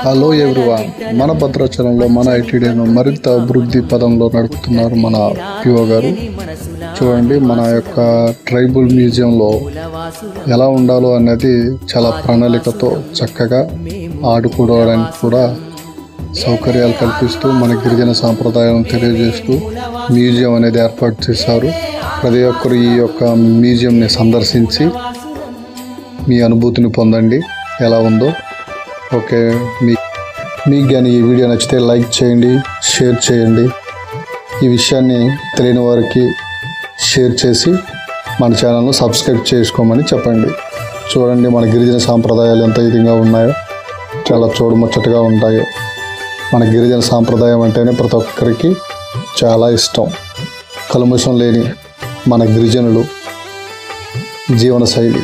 Hello everyone, మన భద్రాచలంలో మన ఐటీడీను మరింత అభివృద్ధి పదంలో నడుపుతున్నారు మన పిఓ గారు. చూడండి, మన యొక్క ట్రైబల్ మ్యూజియంలో ఎలా ఉండాలో అనేది చాలా ప్రణాళికతో చక్కగా ఆడుకోవడానికి కూడా సౌకర్యాలు కల్పిస్తూ మన గిరిజన సాంప్రదాయం తెలియజేస్తూ మ్యూజియం అనేది ఏర్పాటు చేశారు. ప్రతి ఒక్కరు ఈ యొక్క మ్యూజియంని సందర్శించి మీ అనుభూతిని పొందండి ఎలా ఉందో. ఓకే, మీకు కానీ ఈ వీడియో నచ్చితే లైక్ చేయండి, షేర్ చేయండి. ఈ విషయాన్ని తెలియని వారికి షేర్ చేసి మన ఛానల్ను సబ్స్క్రైబ్ చేసుకోమని చెప్పండి. చూడండి, మన గిరిజన సాంప్రదాయాలు ఎంత ఇదిగా ఉన్నాయో, చాలా చూడముచ్చటగా ఉంటాయో. మన గిరిజన సాంప్రదాయం అంటేనే ప్రతి ఒక్కరికి చాలా ఇష్టం. కల్మషం లేని మన గిరిజనులు జీవనశైలి